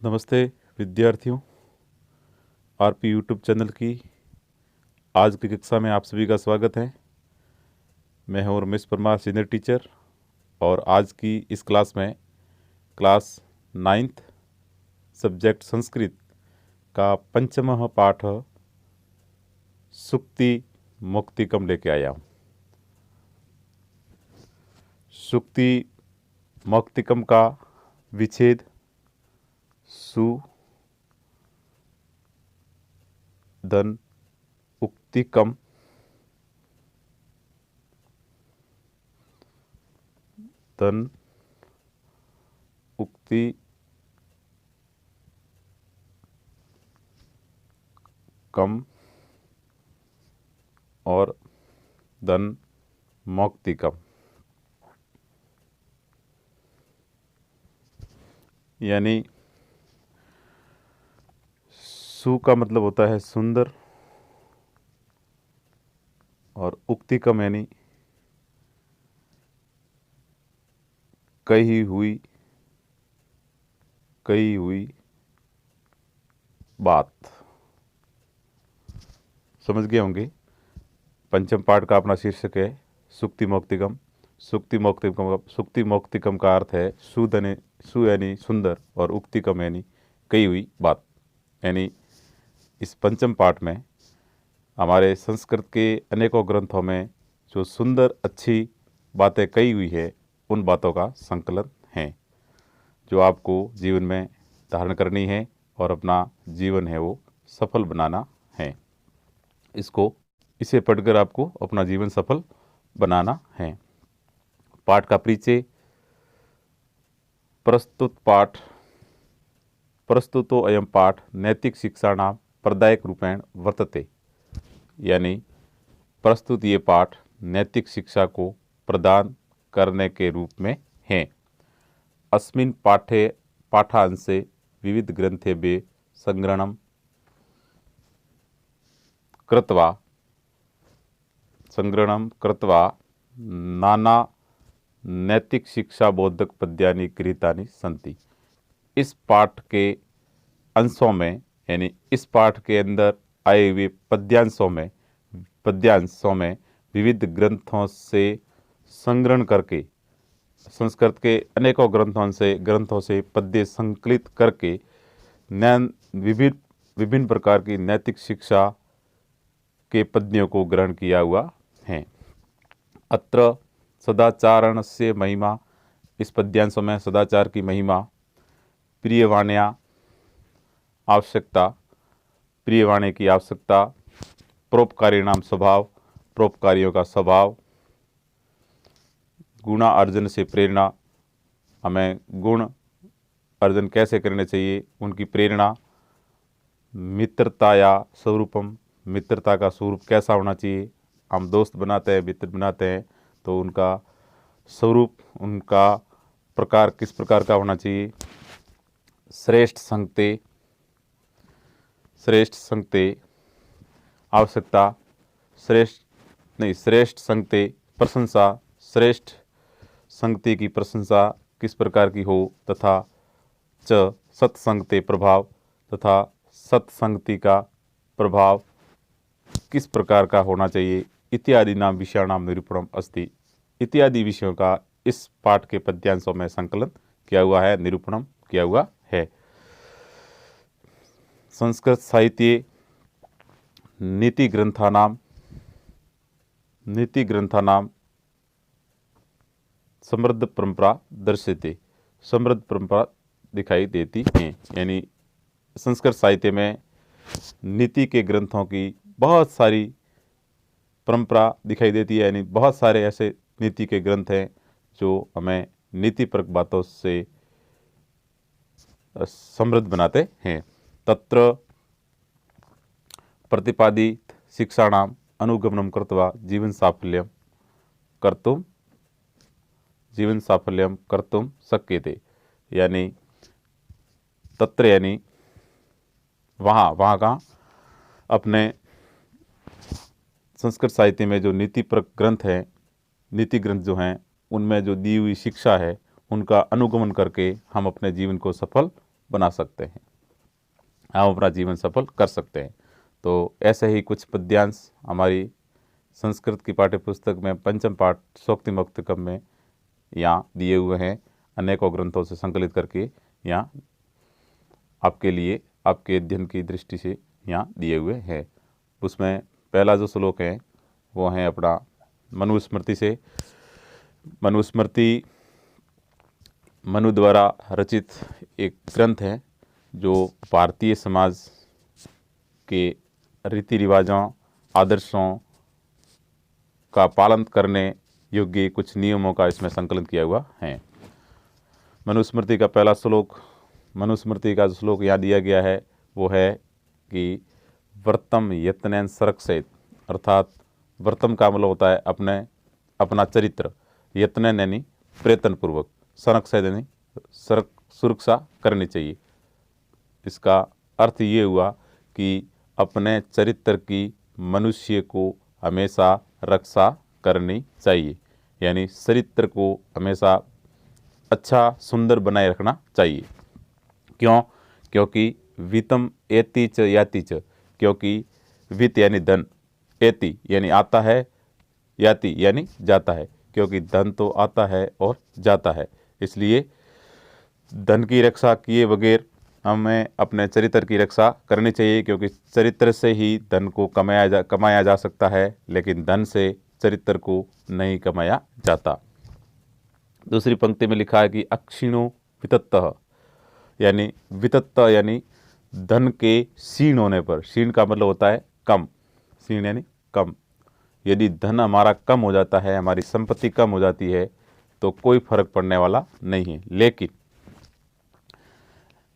नमस्ते विद्यार्थियों। RP YouTube channel की आज की कक्षा में आप सभी का स्वागत है। मैं हूं रमेश परमार, सीनियर टीचर, और आज की इस क्लास में क्लास 9th सब्जेक्ट संस्कृत का पंचमः पाठ सुक्ति मौक्तिकम लेके आया हूँ। सुक्ति मौक्तिकम का विच्छेद सु धन उक्तिकम धन उक्ति कम और धन मौक्तिकम, यानी सु का मतलब होता है सुंदर और उक्तिकम यानी कही हुई बात। समझ गए होंगे। पंचम पाठ का अपना शीर्षक है सुक्ति मौक्तिकम। सुक्ति मौक्तिकम का अर्थ है सु यानी सुंदर और उक्तिकम यानी कही हुई बात। यानी इस पंचम पाठ में हमारे संस्कृत के अनेकों ग्रंथों में जो सुंदर अच्छी बातें कही हुई है उन बातों का संकलन है जो आपको जीवन में धारण करनी है और अपना जीवन है वो सफल बनाना है। इसे पढ़कर आपको अपना जीवन सफल बनाना है। पाठ का परिचय। प्रस्तुतो अयम पाठ नैतिक शिक्षाणां प्रदायक रूपेण वर्तते। यानी प्रस्तुत ये पाठ नैतिक शिक्षा को प्रदान करने के रूप में है। अस्मिन् पाठांशे विविध ग्रंथेभ्यः संग्रहणं कृत्वा नाना नैतिक शिक्षा बोधक पद्यानि गृहीतानि सन्ति। इस पाठ के अंशों में यानी इस पाठ के अंदर आए हुए पद्यांशों में विविध ग्रंथों से संग्रहण करके संस्कृत के अनेकों ग्रंथों से पद्य संकलित करके विभिन्न प्रकार की नैतिक शिक्षा के पद्यों को ग्रहण किया हुआ है। अत्र सदाचारणस्य महिमा, इस पद्यांशों में सदाचार की महिमा, प्रियवाण्या आवश्यकता, प्रियवाणी की आवश्यकता, परोपकारिणाम स्वभाव, परोपकारियों का स्वभाव, गुणा अर्जन से प्रेरणा, हमें गुण अर्जन कैसे करने चाहिए उनकी प्रेरणा, मित्रता या स्वरूपम, मित्रता का स्वरूप कैसा होना चाहिए। हम दोस्त बनाते हैं, मित्र बनाते हैं तो उनका स्वरूप, उनका प्रकार किस प्रकार का होना चाहिए। श्रेष्ठ संगते आवश्यकता, श्रेष्ठ संगते प्रशंसा, श्रेष्ठ संगति की प्रशंसा किस प्रकार की हो, तथा सत्संगते प्रभाव, तथा सत्संगति का प्रभाव किस प्रकार का होना चाहिए। इत्यादि नाम विषयाणाम निरूपणम अस्ति। इत्यादि विषयों का इस पाठ के पद्यांशों में संकलन किया हुआ है, निरूपणम किया हुआ है। संस्कृत साहित्ये नीति ग्रंथानाम समृद्ध परंपरा दर्शते, समृद्ध परंपरा दिखाई देती है। यानी संस्कृत साहित्य में नीति के ग्रंथों की बहुत सारी परंपरा दिखाई देती है। यानी बहुत सारे ऐसे नीति के ग्रंथ हैं जो हमें नीतिपरक बातों से समृद्ध बनाते हैं। तत्र प्रतिपादित शिक्षाणाम अनुगमनम कृत्वा जीवन साफल्यम कर्तुम शक्यते। यानी तत्र यानी वहाँ का अपने संस्कृत साहित्य में जो नीतिपरक ग्रंथ हैं, नीति ग्रंथ जो हैं, उनमें जो दी हुई शिक्षा है उनका अनुगमन करके हम अपने जीवन को सफल बना सकते हैं, हम अपना जीवन सफल कर सकते हैं। तो ऐसे ही कुछ पद्यांश हमारी संस्कृत की पाठ्य पुस्तक में पंचम पाठ सूक्ति मुक्तिकम में यहाँ दिए हुए हैं, अनेकों ग्रंथों से संकलित करके यहाँ आपके लिए, आपके अध्ययन की दृष्टि से यहाँ दिए हुए हैं। उसमें पहला जो श्लोक है वो है अपना मनुस्मृति से। मनुस्मृति मनु द्वारा रचित एक ग्रंथ है जो भारतीय समाज के रीति रिवाजों, आदर्शों का पालन करने योग्य कुछ नियमों का इसमें संकलन किया हुआ है। मनुस्मृति का पहला श्लोक, मनुस्मृति का जो श्लोक यहाँ दिया गया है वो है कि व्रतम यत्नेन सरक्षेत, अर्थात व्रतम का मतलब होता है अपना चरित्र, यत्नेन यानी प्रयत्न पूर्वक, सरक्षेत यानी सुरक्षा करनी चाहिए। इसका अर्थ ये हुआ कि अपने चरित्र की मनुष्य को हमेशा रक्षा करनी चाहिए, यानी चरित्र को हमेशा अच्छा सुंदर बनाए रखना चाहिए। क्यों? क्योंकि वितम एति च याति च, क्योंकि वित्त यानी धन, एति यानी आता है, याति यानी जाता है, क्योंकि धन तो आता है और जाता है। इसलिए धन की रक्षा किए बगैर हमें अपने चरित्र की रक्षा करनी चाहिए, क्योंकि चरित्र से ही धन को कमाया जा सकता है, लेकिन धन से चरित्र को नहीं कमाया जाता। दूसरी पंक्ति में लिखा है कि अक्षीणो वितत्तः, यानी वितत्त यानी धन के क्षीण होने पर, क्षीण का मतलब होता है कम, क्षीण यानी कम। यदि धन हमारा कम हो जाता है, हमारी संपत्ति कम हो जाती है तो कोई फर्क पड़ने वाला नहीं है।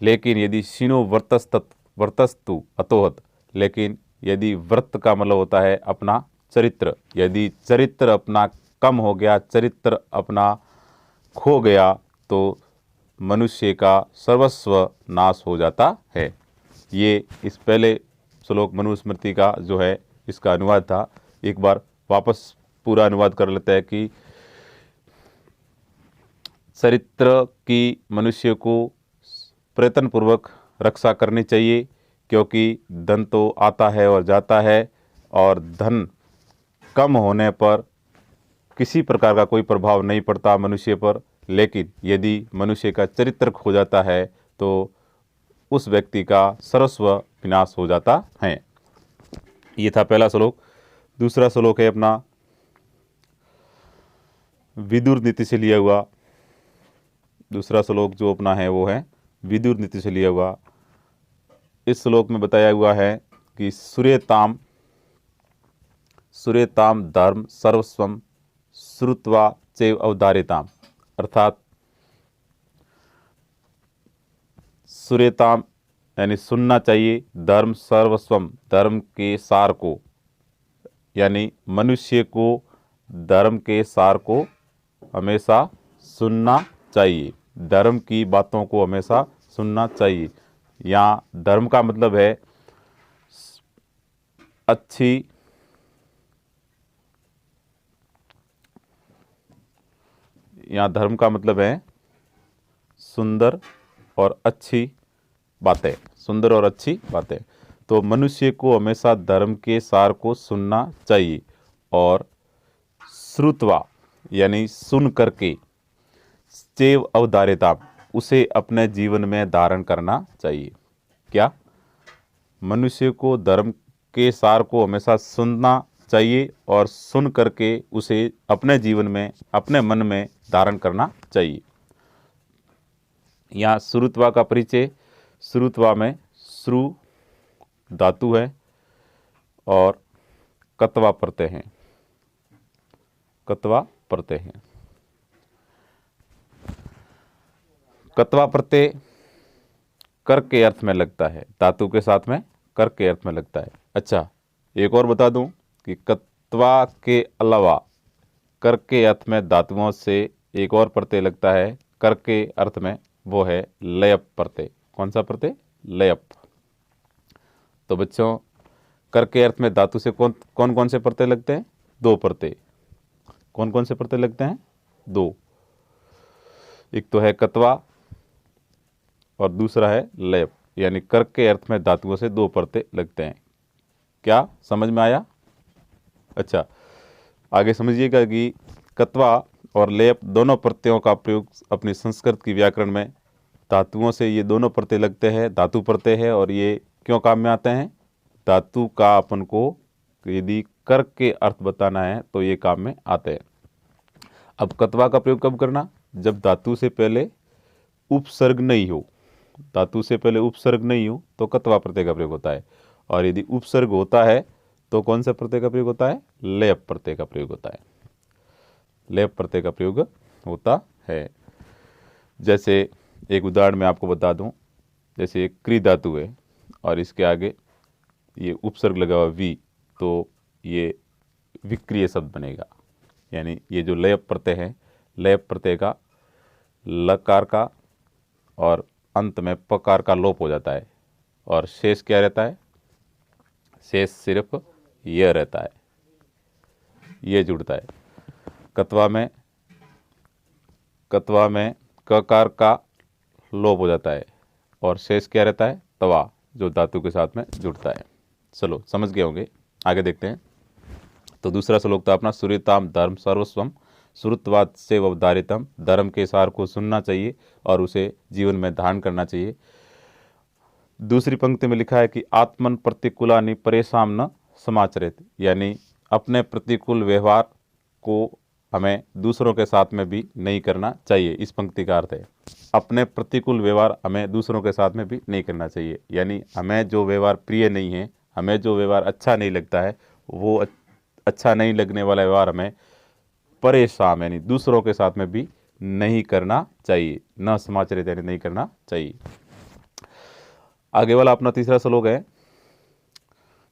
लेकिन यदि क्षीणो वर्तस्तु अतोहत, लेकिन यदि व्रत का मतलब होता है अपना चरित्र, यदि चरित्र अपना कम हो गया, चरित्र अपना खो गया, तो मनुष्य का सर्वस्व नाश हो जाता है। ये इस पहले श्लोक मनुस्मृति का जो है इसका अनुवाद था। एक बार वापस पूरा अनुवाद कर लेते हैं कि चरित्र की मनुष्य को प्रयत्नपूर्वक रक्षा करनी चाहिए, क्योंकि धन तो आता है और जाता है, और धन कम होने पर किसी प्रकार का कोई प्रभाव नहीं पड़ता मनुष्य पर। लेकिन यदि मनुष्य का चरित्र खो जाता है तो उस व्यक्ति का सर्वस्व विनाश हो जाता है। ये था पहला श्लोक। दूसरा श्लोक है अपना विदुर नीति से लिया हुआ। दूसरा श्लोक जो अपना है वो है विदुर नीति से लिया हुआ। इस श्लोक में बताया हुआ है कि सूर्यताम धर्म सर्वस्वम श्रुत्वा चैव अवधारिताम, अर्थात सूर्यताम यानी सुनना चाहिए, धर्म सर्वस्वम धर्म के सार को, यानी मनुष्य को धर्म के सार को हमेशा सुनना चाहिए, धर्म की बातों को हमेशा सुनना चाहिए। यहाँ धर्म का मतलब है अच्छी, यहाँ धर्म का मतलब है सुंदर और अच्छी बातें, सुंदर और अच्छी बातें। तो मनुष्य को हमेशा धर्म के सार को सुनना चाहिए, और श्रुत्वा यानी सुन करके, चैव अवधारिता उसे अपने जीवन में धारण करना चाहिए। क्या? मनुष्य को धर्म के सार को हमेशा सुनना चाहिए और सुन करके उसे अपने जीवन में, अपने मन में धारण करना चाहिए। यहाँ श्रुत्वा का परिचय, श्रुत्वा में श्रु धातु है और कत्वा प्रत्यय हैं, कत्वा प्रत्यय हैं। कत्वा प्रत्यय कर के अर्थ में लगता है, धातु के साथ में कर के अर्थ में लगता है। अच्छा, एक और बता दूं कि कत्वा के अलावा कर के अर्थ में धातुओं से एक और प्रत्यय लगता है कर के अर्थ में, वो है लयप प्रत्यय। कौन सा प्रत्यय? लयप। तो बच्चों, कर के अर्थ में धातु से कौन कौन से प्रत्यय लगते हैं? दो प्रत्यय। कौन कौन से प्रत्यय लगते हैं? दो। एक तो है कत्वा और दूसरा है लेप, यानी कर्क के अर्थ में धातुओं से दो परतें लगते हैं। क्या समझ में आया? अच्छा, आगे समझिएगा कि कत्वा और लेप दोनों प्रत्ययों का प्रयोग अपनी संस्कृत की व्याकरण में धातुओं से ये दोनों प्रत्यय लगते हैं, धातु प्रत्यय है, और ये क्यों काम में आते हैं? धातु का अपन को यदि कर्क के अर्थ बताना है तो ये काम में आते हैं। अब कत्वा का प्रयोग कब करना? जब धातु से पहले उपसर्ग नहीं हो, धातु से पहले उपसर्ग नहीं हो तो कत्वा प्रत्यय का प्रयोग होता है, और यदि उपसर्ग होता है तो कौन सा प्रत्यय का प्रयोग होता है? लेप प्रत्यय का प्रयोग होता है। लेप प्रत्यय का प्रयोग होता है। जैसे एक उदाहरण मैं आपको बता दूं, जैसे एक क्री धातु है और इसके आगे ये उपसर्ग लगा हुआ वी, तो ये विक्रिय शब्द बनेगा। यानी ये जो लेप प्रत्यय है, लेप प्रत्यय का लकार का और अंत में पकार का लोप हो जाता है, और शेष क्या रहता है? शेष सिर्फ यह रहता है, ये जुड़ता है। कत्वा में ककार का लोप हो जाता है और शेष क्या रहता है? तवा, जो धातु के साथ में जुड़ता है। चलो समझ गए होंगे, आगे देखते हैं। तो दूसरा श्लोक था अपना, सुरीताम धर्म सर्वस्वम श्रुतवाद से अवधारितम। धर्म के सार को सुनना चाहिए और उसे जीवन में धारण करना चाहिए। दूसरी पंक्ति में लिखा है कि आत्मन प्रतिकूलानि परेशान न समाचरित, यानी अपने प्रतिकूल व्यवहार को हमें दूसरों के साथ में भी नहीं करना चाहिए। इस पंक्ति का अर्थ है अपने प्रतिकूल व्यवहार हमें दूसरों के साथ में भी नहीं करना चाहिए, यानी हमें जो व्यवहार प्रिय नहीं है, हमें जो व्यवहार अच्छा नहीं लगता है, वो अच्छा नहीं लगने वाला व्यवहार हमें परेशान यानी दूसरों के साथ में भी नहीं करना चाहिए। न समाचरित यानी नहीं करना चाहिए। आगे वाला अपना तीसरा श्लोक है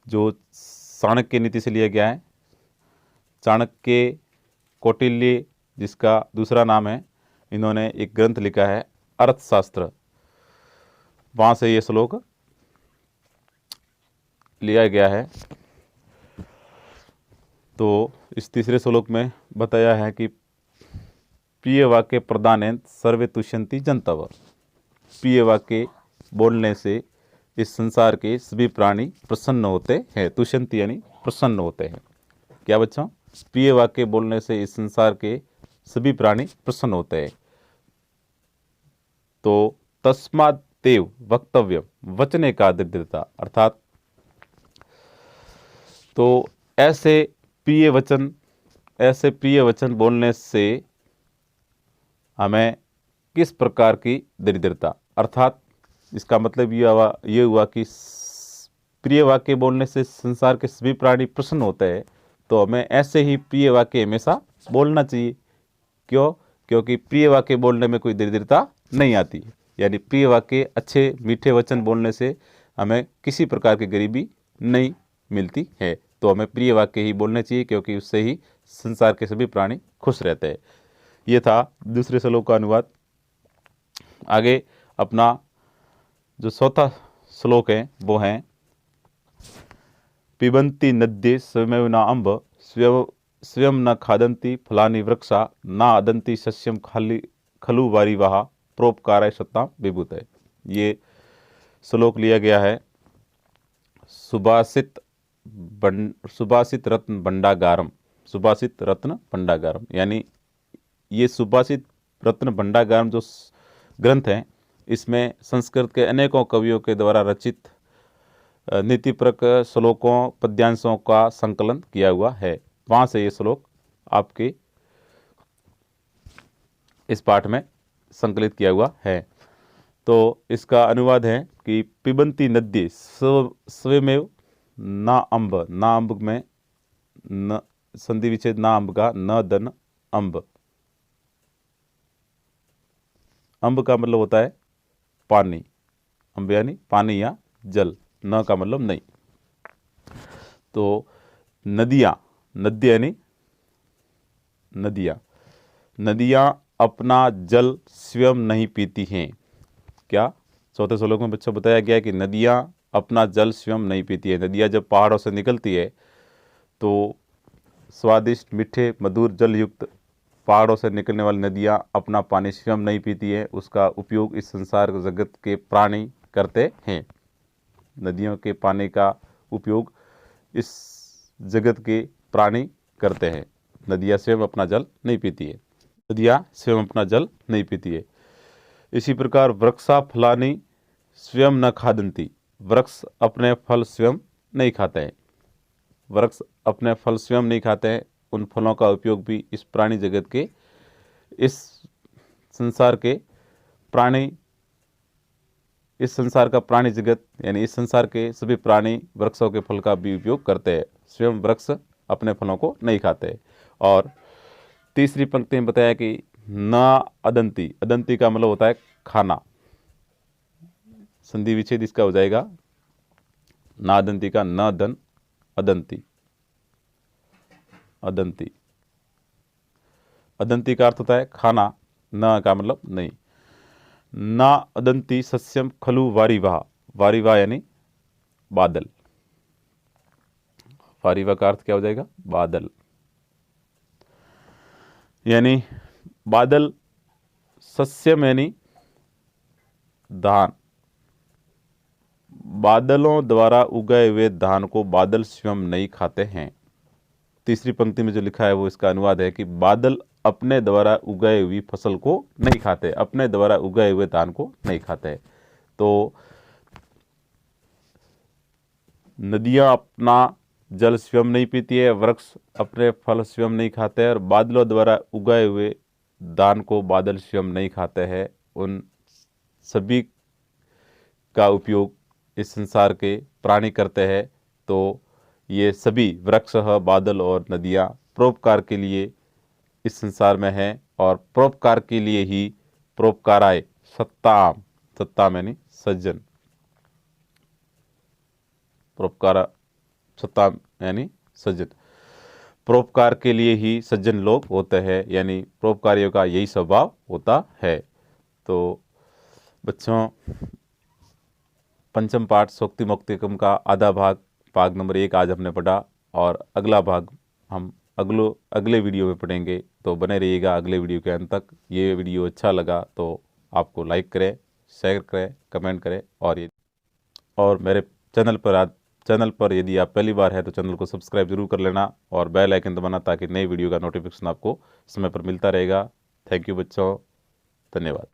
जो चाणक्य नीति से लिया गया है। चाणक्य कौटिल्य जिसका दूसरा नाम है, इन्होंने एक ग्रंथ लिखा है अर्थशास्त्र, वहाँ से ये श्लोक लिया गया है। तो इस तीसरे श्लोक में बताया है कि प्रिय वाक्य प्रदानेन सर्वे तुष्यंति जनतव। प्रिय वाक्य बोलने से इस संसार के सभी प्राणी प्रसन्न होते हैं। तुष्यंति यानी प्रसन्न होते हैं। क्या बच्चों? प्रिय वाक्य बोलने से इस संसार के सभी प्राणी प्रसन्न होते हैं। तो तस्मात् तेव वक्तव्य वचने का दृढ़ता, अर्थात तो ऐसे प्रिय वचन बोलने से हमें किस प्रकार की दरिद्रता, अर्थात इसका मतलब ये हुआ कि प्रिय वाक्य बोलने से संसार के सभी प्राणी प्रसन्न होते हैं, तो हमें ऐसे ही प्रिय वाक्य हमेशा बोलना चाहिए। क्यों? क्योंकि प्रिय वाक्य बोलने में कोई दरिद्रता नहीं आती, यानी प्रिय वाक्य अच्छे मीठे वचन बोलने से हमें किसी प्रकार की गरीबी नहीं मिलती है। तो हमें प्रिय वाक्य ही बोलने चाहिए, क्योंकि उससे ही संसार के सभी प्राणी खुश रहते हैं। ये था दूसरे श्लोक का अनुवाद। आगे अपना जो चौथा श्लोक है वो है, पिबंती नद्ये स्वयमेव न अम्ब स्वयं न खादंती फलानि वृक्षा न अदंती सस्यम खलु वारिवाहा प्रोपकाराय सत्ताम विभूतये। ये श्लोक लिया गया है सुभाषित रत्न भंडागारम। सुभाषित रत्न भंडागारम यानी ये सुभाषित रत्न भंडागारम जो ग्रंथ है, इसमें संस्कृत के अनेकों कवियों के द्वारा रचित नीतिप्रक श्लोकों पद्यांशों का संकलन किया हुआ है। वहाँ से ये श्लोक आपके इस पाठ में संकलित किया हुआ है। तो इसका अनुवाद है कि पिबंती नद्ये स्वयमेव ना अम्ब में न संधि विच्छेद ना अम्ब का न दन अम्ब। अम्ब का मतलब होता है पानी, अम्ब यानी पानी या जल, न का मतलब नहीं। तो नदियाँ यानी नदियाँ अपना जल स्वयं नहीं पीती हैं। क्या? चौथे श्लोक में बच्चों बताया गया कि नदियाँ अपना जल स्वयं नहीं पीती है। नदियाँ जब पहाड़ों से निकलती है तो स्वादिष्ट मीठे मधुर जल युक्त पहाड़ों से निकलने वाली नदियाँ अपना पानी स्वयं नहीं पीती है, उसका उपयोग इस संसार जगत के प्राणी करते हैं। नदियों के पानी का उपयोग इस जगत के प्राणी करते हैं। नदियाँ स्वयं अपना जल नहीं पीती है, नदियाँ स्वयं अपना जल नहीं पीती है। इसी प्रकार वृक्षा फलानि स्वयं न खादंती, वृक्ष अपने फल स्वयं नहीं खाते हैं। वृक्ष अपने फल स्वयं नहीं खाते हैं, उन फलों का उपयोग भी इस प्राणी जगत के, इस संसार के प्राणी, इस संसार का प्राणी जगत यानी इस संसार के सभी प्राणी वृक्षों के फल का भी उपयोग करते हैं। स्वयं वृक्ष अपने फलों को नहीं खाते। और तीसरी पंक्ति में बताया कि ना अदंती, अदंती का मतलब होता है खाना, संधि विच्छेद इसका हो जाएगा ना अदंती का न दन अदंती, अदंती, अदंती का अर्थ होता है खाना, न का मतलब नहीं। ना अदंती सस्यम खलु वारिवाह, वारिवाह यानी बादल, वारिवाह का अर्थ क्या हो जाएगा बादल, यानी बादल, सस्यम यानी धान, बादलों द्वारा उगाए हुए धान को बादल स्वयं नहीं खाते हैं। तीसरी पंक्ति में जो लिखा है वो इसका अनुवाद है कि बादल अपने द्वारा उगाई हुई फसल को नहीं खाते, अपने द्वारा उगाए हुए धान को नहीं खाते। तो नदियां अपना जल स्वयं नहीं पीती है, वृक्ष अपने फल स्वयं नहीं खाते हैं, और बादलों द्वारा उगाए हुए धान को बादल स्वयं नहीं खाते हैं। उन सभी का उपयोग इस संसार के प्राणी करते हैं। तो ये सभी वृक्ष, बादल और नदियाँ परोपकार के लिए इस संसार में हैं, और परोपकार के लिए ही परोपकाराय सत्ताम, सत्ताम यानी सज्जन, परोपकार सत्ताम यानी सज्जन, परोपकार के लिए ही सज्जन लोग होते हैं, यानी परोपकारियों का यही स्वभाव होता है। तो बच्चों, पंचम पाठ सूक्ति मुक्तिकम का आधा भाग, भाग नंबर 1 आज हमने पढ़ा, और अगला भाग हम अगले वीडियो में पढ़ेंगे। तो बने रहिएगा अगले वीडियो के अंत तक। ये वीडियो अच्छा लगा तो आपको लाइक करें, शेयर करें, कमेंट करें, और मेरे चैनल पर यदि आप पहली बार है तो चैनल को सब्सक्राइब जरूर कर लेना, और बेल आइकन दबाना, ताकि नई वीडियो का नोटिफिकेशन आपको समय पर मिलता रहेगा। थैंक यू बच्चों, धन्यवाद।